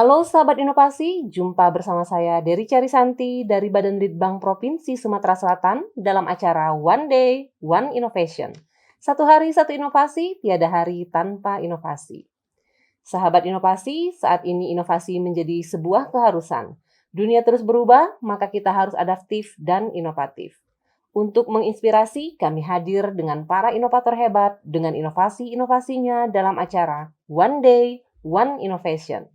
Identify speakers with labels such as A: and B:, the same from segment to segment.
A: Halo sahabat inovasi, jumpa bersama saya Dery Carisanti dari Badan Litbang Provinsi Sumatera Selatan dalam acara One Day, One Innovation. Satu hari, satu inovasi, tiada hari tanpa inovasi. Sahabat inovasi, saat ini inovasi menjadi sebuah keharusan. Dunia terus berubah, maka kita harus adaptif dan inovatif. Untuk menginspirasi, kami hadir dengan para inovator hebat dengan inovasi-inovasinya dalam acara One Day, One Innovation.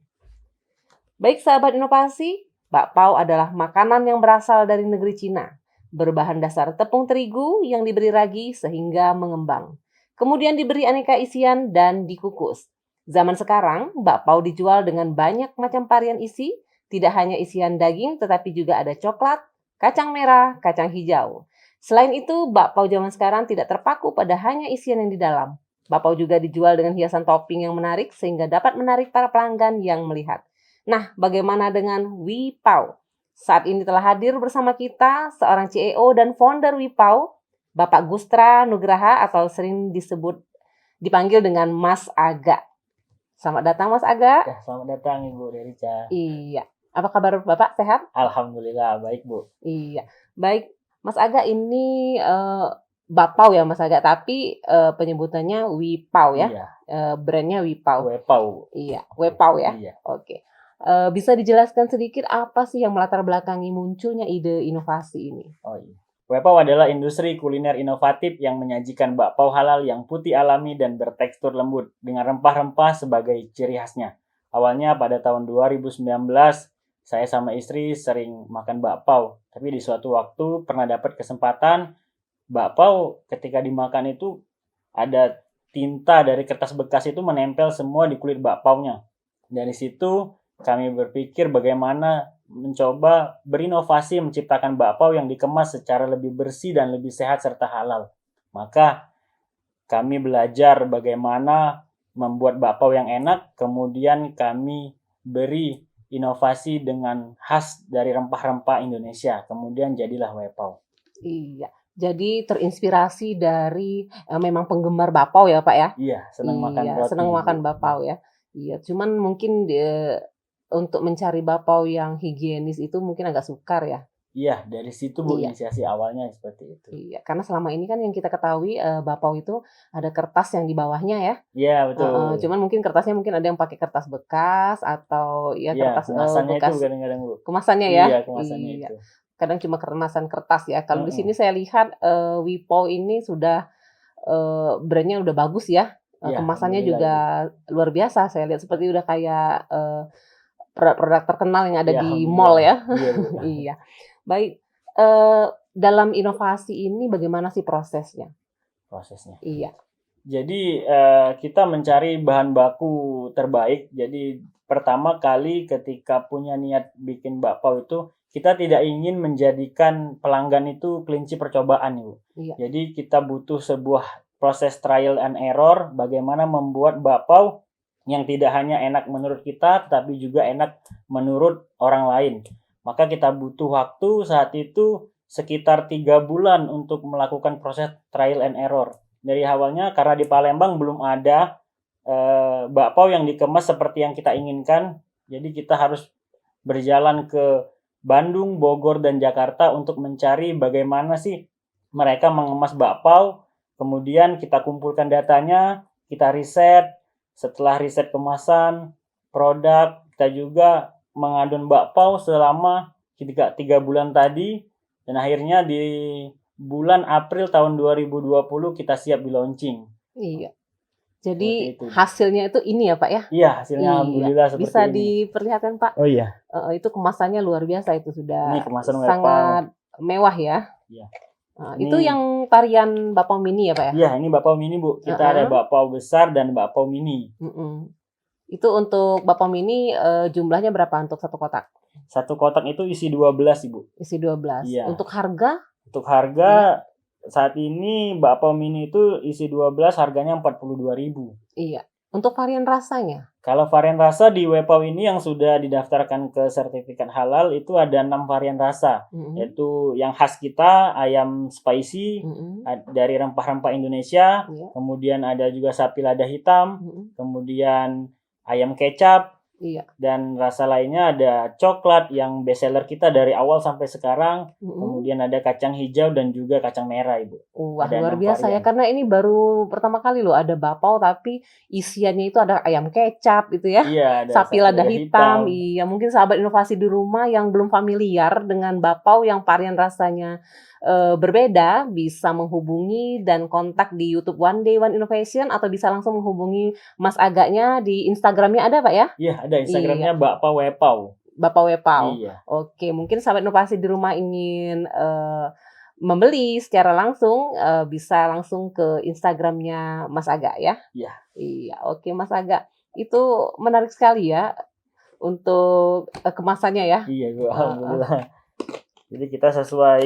A: Baik sahabat inovasi, bakpao adalah makanan yang berasal dari negeri Cina, berbahan dasar tepung terigu yang diberi ragi sehingga mengembang. Kemudian diberi aneka isian dan dikukus. Zaman sekarang, bakpao dijual dengan banyak macam varian isi, tidak hanya isian daging tetapi juga ada coklat, kacang merah, kacang hijau. Selain itu, bakpao zaman sekarang tidak terpaku pada hanya isian yang di dalam. Bakpao juga dijual dengan hiasan topping yang menarik sehingga dapat menarik para pelanggan yang melihat. Nah, bagaimana dengan Wipao? Saat ini telah hadir bersama kita seorang CEO dan founder Wipao, Bapak Gustra Nugraha atau sering dipanggil dengan Mas Aga. Selamat datang Mas Aga.
B: Ya, selamat datang Ibu Derica.
A: Iya. Apa kabar Bapak? Sehat?
B: Alhamdulillah baik Bu.
A: Iya. Baik, Mas Aga ini Bakpao ya Mas Aga, tapi penyebutannya Wipao ya.
B: Iya.
A: Brandnya Wipao.
B: Wepau.
A: Iya, Wipao ya.
B: Iya.
A: Oke. Bisa dijelaskan sedikit apa sih yang melatar belakangi munculnya ide inovasi ini?
B: Oh iya. Wepau adalah industri kuliner inovatif yang menyajikan bakpao halal yang putih alami dan bertekstur lembut dengan rempah-rempah sebagai ciri khasnya. Awalnya pada tahun 2019, saya sama istri sering makan bakpao, tapi di suatu waktu pernah dapat kesempatan bakpao ketika dimakan itu ada tinta dari kertas bekas itu menempel semua di kulit bakpaonya. Dari situ kami berpikir bagaimana mencoba berinovasi menciptakan bakpao yang dikemas secara lebih bersih dan lebih sehat serta halal. Maka kami belajar bagaimana membuat bakpao yang enak, kemudian kami beri inovasi dengan khas dari rempah-rempah Indonesia. Kemudian jadilah Wepao.
A: Iya. Jadi terinspirasi dari memang penggemar bakpao ya Pak ya?
B: Iya, senang makan
A: Iya,
B: roti.
A: senang makan bakpao ya. Iya, cuman mungkin untuk mencari bakpao yang higienis itu mungkin agak sukar ya.
B: Iya, dari situ Bu
A: Iya.
B: inisiasi awalnya seperti itu.
A: Iya, karena selama ini kan yang kita ketahui bakpao itu ada kertas yang di bawahnya ya.
B: Iya, betul.
A: Cuman mungkin kertasnya mungkin ada yang pakai kertas bekas atau ya
B: Iya,
A: kertas
B: kemasannya itu
A: bekas
B: kadang-kadang Bu.
A: kemasannya ya.
B: Iya, kemasannya
A: Iya.
B: itu.
A: Kadang cuma kemasan kertas ya. Kalau di
B: Mm-mm.
A: sini saya lihat Wipao ini sudah brandnya udah bagus ya.
B: Iya,
A: Kemasannya
B: alhamdulillah
A: juga
B: Ibu.
A: luar biasa. Saya lihat seperti udah kayak produk-produk terkenal yang ada
B: Iya,
A: di mall
B: alhamdulillah.
A: ya.
B: Iya Bu.
A: Iya. Baik. Dalam inovasi ini bagaimana sih prosesnya?
B: Prosesnya.
A: Iya.
B: Jadi kita mencari bahan baku terbaik. Jadi pertama kali ketika punya niat bikin bakpao itu kita tidak ingin menjadikan pelanggan itu kelinci percobaan, Ibu.
A: Iya.
B: Jadi kita butuh sebuah proses trial and error bagaimana membuat bakpao yang tidak hanya enak menurut kita tetapi juga enak menurut orang lain. Maka kita butuh waktu saat itu sekitar 3 bulan untuk melakukan proses trial and error. Dari awalnya karena di Palembang belum ada bakpao yang dikemas seperti yang kita inginkan, jadi kita harus berjalan ke Bandung, Bogor, dan Jakarta untuk mencari bagaimana sih mereka mengemas bakpao. Kemudian kita kumpulkan datanya, kita riset. Setelah riset kemasan, produk, kita juga mengadon bakpao selama 3 bulan tadi. Dan akhirnya di bulan April tahun 2020 kita siap di launching.
A: Iya. Jadi
B: itu.
A: hasilnya itu ini ya Pak ya?
B: Iya, hasilnya alhamdulillah seperti
A: Bisa
B: ini.
A: diperlihatkan Pak?
B: Oh iya.
A: Itu kemasannya luar biasa itu sudah
B: Ini kemasan
A: sangat mewah ya.
B: Iya.
A: Itu yang varian bakpao mini ya Pak ya?
B: Iya, ini bakpao mini Bu. Kita ada bakpao besar dan bakpao mini.
A: Itu untuk bakpao mini jumlahnya berapa untuk satu kotak?
B: Satu kotak itu isi 12 Ibu.
A: Isi 12.
B: Iya.
A: Untuk harga?
B: Untuk harga saat ini bakpao mini itu isi 12 harganya 42.000.
A: Iya. Untuk varian rasanya?
B: Kalau varian rasa di Wepao ini yang sudah didaftarkan ke sertifikat halal itu ada 6 varian rasa. Yaitu yang khas kita ayam spicy dari rempah-rempah Indonesia. Kemudian ada juga sapi lada hitam. Kemudian ayam kecap.
A: Iya.
B: Dan rasa lainnya ada coklat yang best seller kita dari awal sampai sekarang. Kemudian ada kacang hijau dan juga kacang merah, Ibu.
A: Wah,
B: Ada
A: luar
B: 6
A: biasa ya,
B: varian.
A: karena ini baru pertama kali loh ada bakpao tapi isiannya itu ada ayam kecap gitu ya,
B: Iya, ada
A: sapi
B: sapi
A: lada
B: lada
A: hitam.
B: hitam.
A: Iya, mungkin sahabat inovasi di rumah yang belum familiar dengan bakpao yang varian rasanya berbeda bisa menghubungi dan kontak di YouTube One Day One Innovation atau bisa langsung menghubungi Mas Aganya di Instagramnya ada Pak ya?
B: Iya, ada
A: Iya,
B: Instagramnya Bakpao Wepao.
A: Bapak Wepao.
B: Iya,
A: Oke, mungkin sahabat inovasi di rumah ingin membeli secara langsung, bisa langsung ke Instagramnya Mas Aga ya?
B: iya,
A: Iya, oke Mas Aga. Itu menarik sekali ya untuk, kemasannya ya?
B: iya, Bu,
A: Heeh,
B: alhamdulillah. Jadi kita sesuai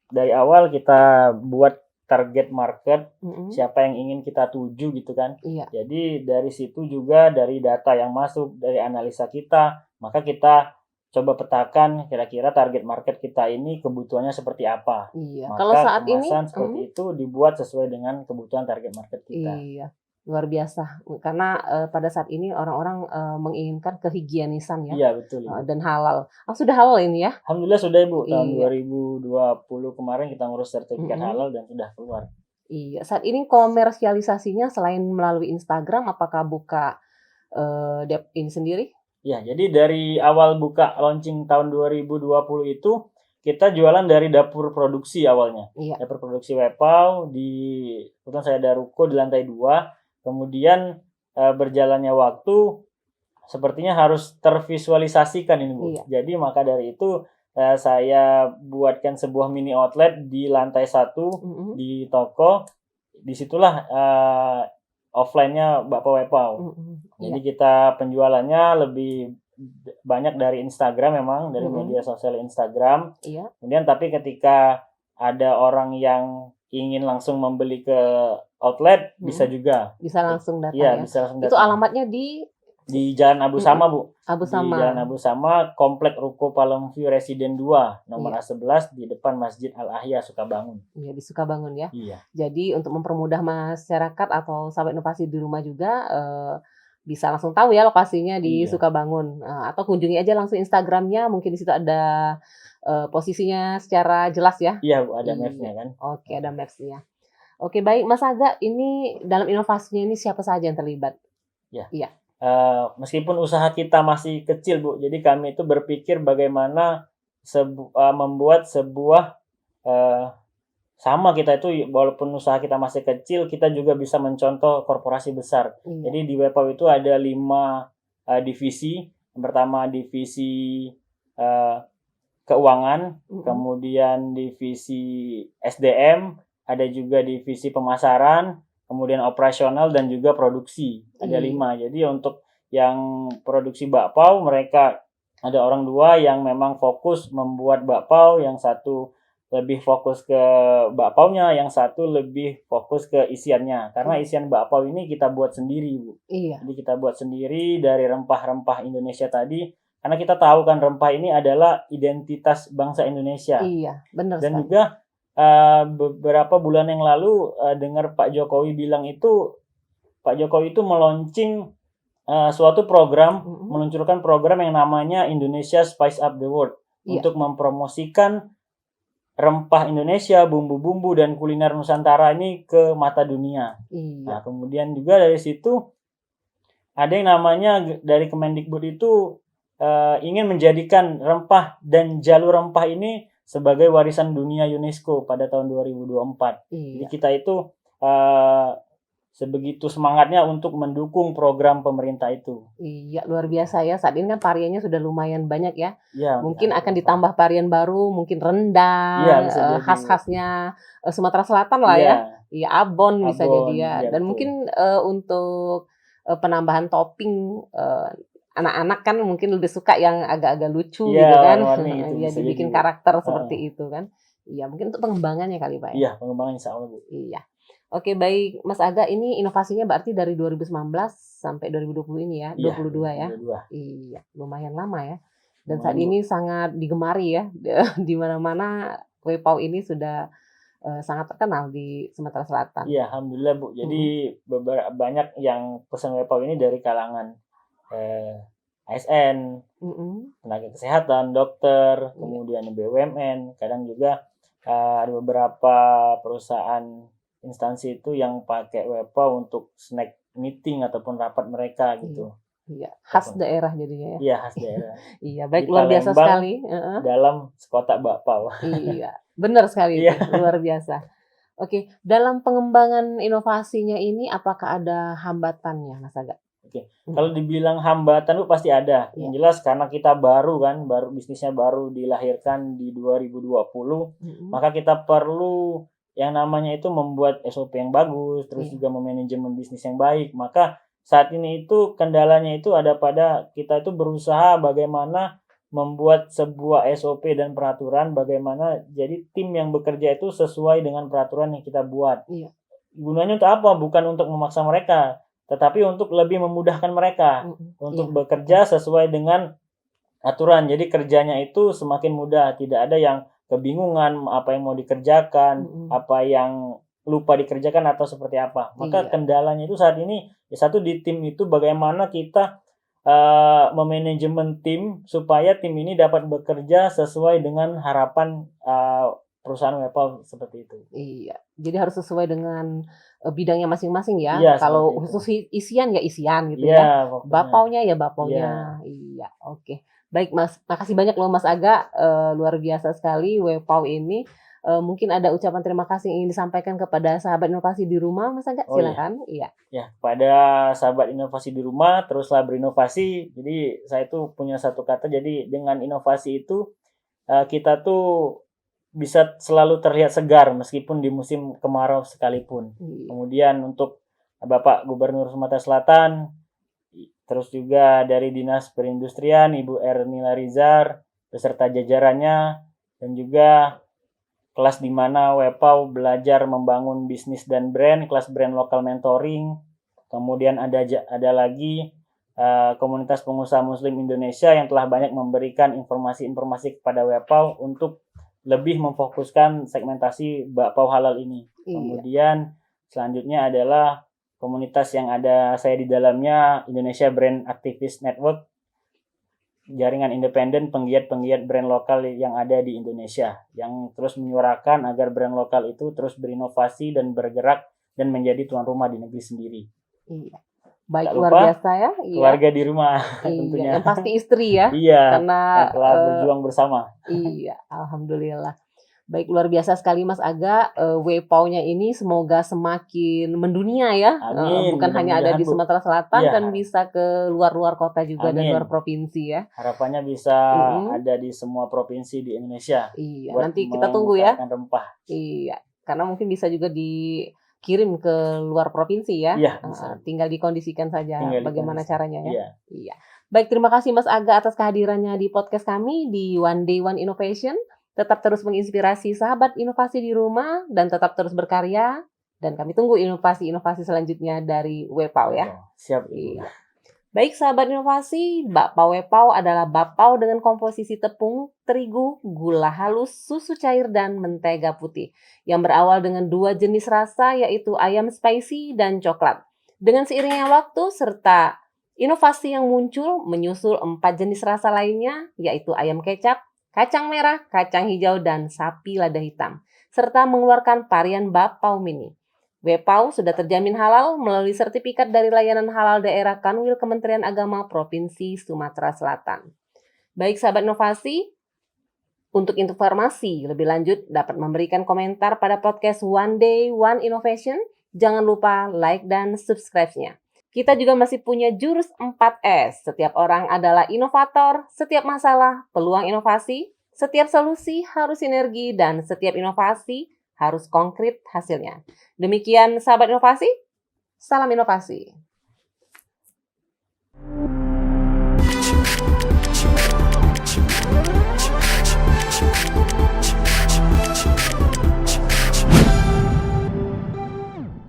B: dari awal kita buat target market,
A: mhm,
B: siapa yang ingin kita tuju gitu kan.
A: iya
B: Jadi dari situ juga dari data yang masuk, dari analisa kita, maka kita coba petakan kira-kira target market kita ini kebutuhannya seperti apa.
A: iya. Kalau
B: Maka
A: saat ini
B: kemasan seperti itu dibuat sesuai dengan kebutuhan target market kita.
A: iya, luar biasa. Karena, pada saat ini orang-orang, menginginkan kehigienisan ya,
B: Iya betul Ibu.
A: dan halal. Oh sudah halal ini ya?
B: Alhamdulillah sudah Ibu, tahun
A: Iya,
B: 2020 kemarin kita ngurus sertifikat
A: mhm.
B: halal dan sudah keluar.
A: Iya, saat ini komersialisasinya selain melalui Instagram, apakah buka, dep ini sendiri?
B: Ya, jadi dari awal buka launching tahun 2020 itu, kita jualan dari dapur produksi awalnya.
A: Iya,
B: Dapur produksi Wepau di kebetulan saya ada ruko di lantai 2. Kemudian, berjalannya waktu sepertinya harus tervisualisasikan ini, Bu.
A: iya,
B: Jadi maka dari itu, saya buatkan sebuah mini outlet di lantai 1
A: mhm,
B: di toko. Disitulah offline-nya Bapak Wepau.
A: mhm,
B: Jadi
A: iya,
B: kita penjualannya lebih banyak dari Instagram memang, dari
A: mhm,
B: media sosial Instagram.
A: iya,
B: Kemudian tapi ketika ada orang yang ingin langsung membeli ke outlet, bisa
A: mhm,
B: juga.
A: bisa langsung datang
B: Iya,
A: ya.
B: bisa langsung
A: Itu
B: datang.
A: alamatnya di
B: Di Jalan Abu
A: mhm,
B: Sama, Bu.
A: Abu
B: Di Jalan
A: Sama,
B: Abu Sama, Komplek Ruko Palem View Residen 2, nomor
A: iya.
B: A11 di depan Masjid Al Ahya Sukabangun.
A: Iya, di Sukabangun ya.
B: Iya.
A: Jadi untuk mempermudah masyarakat atau sahabat inovasi di rumah juga, bisa langsung tahu ya lokasinya di
B: Iya.
A: Sukabangun, atau kunjungi aja langsung Instagramnya mungkin di situ ada, posisinya secara jelas ya.
B: Iya, Bu, ada
A: Iya,
B: Maps-nya kan.
A: oke ada
B: Heeh.
A: Maps-nya. Oke baik Mas Aga, ini dalam inovasinya ini siapa saja yang terlibat?
B: Iya.
A: Iya
B: Meskipun usaha kita masih kecil, Bu, jadi kami itu berpikir bagaimana membuat sebuah, eee, sama kita itu walaupun usaha kita masih kecil, kita juga bisa mencontoh korporasi besar.
A: iya,
B: Jadi di Wepau itu ada 5 divisi. Yang pertama divisi, eee, keuangan,
A: mhm,
B: kemudian divisi SDM, ada juga divisi pemasaran, kemudian operasional dan juga produksi. Ada
A: iya,
B: 5. Jadi untuk yang produksi bakpao mereka ada orang 2 yang memang fokus membuat bakpao, yang satu lebih fokus ke bakpaonya, yang satu lebih fokus ke isiannya. Karena
A: mhm,
B: isian bakpao ini kita buat sendiri, Bu.
A: iya
B: Jadi kita buat sendiri dari rempah-rempah Indonesia tadi, karena kita tahu kan rempah ini adalah identitas bangsa Indonesia.
A: iya, bener
B: Dan
A: sekali.
B: juga, beberapa bulan yang lalu, dengar Pak Jokowi bilang itu, Pak Jokowi itu suatu program,
A: Mhm,
B: meluncurkan program yang namanya Indonesia Spice Up the World,
A: iya
B: untuk mempromosikan rempah Indonesia, bumbu-bumbu dan kuliner Nusantara ini ke mata dunia. Nah,
A: iya
B: kemudian juga dari situ ada yang namanya dari Kemendikbud itu, ingin menjadikan rempah dan jalur rempah ini sebagai warisan dunia UNESCO pada tahun 2024. Jadi
A: iya.
B: kita itu, eee, sebegitu semangatnya untuk mendukung program pemerintah itu,
A: Iya, luar
B: gitu.
A: biasa ya. Saat ini kan variannya sudah lumayan banyak ya.
B: Iya, untuk
A: Mungkin
B: aneka
A: akan
B: rempah.
A: ditambah varian baru, mungkin
B: Iya,
A: rendang,
B: bisa jadi, Bu.
A: khas-khasnya, Sumatera Selatan lah
B: Iya,
A: ya. Iya, abon bisa jadi
B: abon,
A: ya.
B: iya
A: Dan
B: betul.
A: mungkin, untuk, penambahan topping, anak-anak kan mungkin lebih suka yang agak-agak lucu
B: Iya,
A: gitu kan.
B: warna-warni itu
A: Iya,
B: bisa jadi,
A: dibikin
B: Bu.
A: karakter
B: Heeh.
A: seperti itu kan. Iya, mungkin untuk pengembangannya kali, Pak, ya?
B: Iya, pengembangan insyaallah, Bu.
A: Iya. Oke baik, Mas Aga ini inovasinya berarti dari 2019 sampai 2020 ini ya,
B: Iya,
A: 22 ya?
B: 2022.
A: Iya, lumayan lama ya. Dan saat
B: Lumayan, Bu.
A: ini sangat digemari ya, di mana-mana kue pao ini sudah, sangat terkenal di Sumatera Selatan.
B: Iya, alhamdulillah, Bu. Jadi
A: Mhm,
B: banyak yang pesan Wepau ini dari kalangan, eee, ASN, tenaga kesehatan, dokter, kemudian BUMN, kadang juga ada beberapa perusahaan instansi itu yang pakai WEPAW untuk snack meeting ataupun rapat mereka gitu.
A: Iya, khas daerah jadinya ya.
B: Iya, khas daerah.
A: Iya, baik,
B: Di
A: luar biasa
B: Palembang,
A: sekali.
B: dalam sekotak bakpao.
A: Iya, benar sekali itu, luar biasa. Oke, dalam pengembangan inovasinya ini apakah ada hambatannya, Mas Aga?
B: Oke, kalau dibilang hambatan itu pasti ada. Yang jelas karena kita baru bisnisnya baru dilahirkan di 2020, maka kita perlu yang namanya itu membuat SOP yang bagus, terus juga memanajemen bisnis yang baik. Maka saat ini itu kendalanya itu ada pada kita itu berusaha bagaimana membuat sebuah SOP dan peraturan, bagaimana jadi tim yang bekerja itu sesuai dengan peraturan yang kita buat. Gunanya untuk apa? Bukan untuk memaksa mereka, tetapi untuk lebih memudahkan mereka untuk bekerja sesuai dengan aturan. Jadi kerjanya itu semakin mudah, tidak ada yang kebingungan apa yang mau dikerjakan, apa yang lupa dikerjakan atau seperti apa. Maka kendalanya itu saat ini satu di tim itu bagaimana kita memanajemen tim supaya tim ini dapat bekerja sesuai dengan harapan perusahaan WEPAW seperti itu.
A: Iya, jadi harus sesuai dengan bidangnya masing-masing ya.
B: Iya,
A: kalau khusus isian ya isian gitu ya. Bapaunya ya bapaunya. Iya, oke. Baik Mas, makasih banyak loh Mas Aga, luar biasa sekali WEPAW ini. Mungkin ada ucapan terima kasih yang ingin disampaikan kepada sahabat inovasi di rumah, Mas Aga, silakan. Iya.
B: Ya, pada sahabat inovasi di rumah, teruslah berinovasi. Jadi saya tuh punya satu kata, jadi dengan inovasi itu kita tuh bisa selalu terlihat segar meskipun di musim kemarau sekalipun. Kemudian untuk Bapak Gubernur Sumatera Selatan, terus juga dari Dinas Perindustrian Ibu Ernila Rizar beserta jajarannya, dan juga kelas di mana WEPAW belajar membangun bisnis dan brand, kelas brand lokal mentoring. Kemudian ada lagi komunitas pengusaha Muslim Indonesia yang telah banyak memberikan informasi-informasi kepada WEPAW untuk lebih memfokuskan segmentasi bakpao halal ini. Kemudian selanjutnya adalah komunitas yang ada saya di dalamnya, Indonesia Brand Activist Network, jaringan independen penggiat-penggiat brand lokal yang ada di Indonesia, yang terus menyuarakan agar brand lokal itu terus berinovasi dan bergerak dan menjadi tuan rumah di negeri sendiri.
A: Iya. Baik, luar biasa ya.
B: Keluarga di rumah tentunya.
A: Yang pasti istri ya.
B: Iya,
A: karena
B: telah berjuang bersama.
A: Iya, alhamdulillah. Baik, luar biasa sekali Mas Aga. WEPAW-nya ini semoga semakin mendunia ya.
B: Amin,
A: bukan hanya ada di Sumatera Selatan, dan bisa ke luar-luar kota juga. Dan luar provinsi ya.
B: Harapannya bisa ada di semua provinsi di Indonesia.
A: Iya, nanti kita tunggu ya.
B: Rempah.
A: Iya, karena mungkin bisa juga dikirim ke luar provinsi ya.
B: Iya,
A: tinggal dikondisikan saja bagaimana caranya ya. Iya. Baik, terima kasih Mas Aga atas kehadirannya di podcast kami di One Day One Innovation. Tetap terus menginspirasi sahabat inovasi di rumah dan tetap terus berkarya. Dan kami tunggu inovasi-inovasi selanjutnya dari WEPAW ya.
B: Siap.
A: Iya. Baik sahabat inovasi, bakpao WEPAW adalah bakpao dengan komposisi tepung, terigu, gula halus, susu cair, dan mentega putih. Yang berawal dengan 2 jenis rasa, yaitu ayam spicy dan coklat. Dengan seiringnya waktu serta inovasi yang muncul, menyusul 4 jenis rasa lainnya, yaitu ayam kecap, kacang merah, kacang hijau, dan sapi lada hitam. Serta mengeluarkan varian bakpao mini. WEPAW sudah terjamin halal melalui sertifikat dari Layanan Halal Daerah Kanwil Kementerian Agama Provinsi Sumatera Selatan. Baik sahabat inovasi, untuk informasi lebih lanjut dapat memberikan komentar pada podcast One Day One Innovation. Jangan lupa like dan subscribe-nya. Kita juga masih punya jurus 4S. Setiap orang adalah inovator, setiap masalah peluang inovasi, setiap solusi harus sinergi, dan setiap inovasi harus konkret hasilnya. Demikian sahabat inovasi, salam inovasi.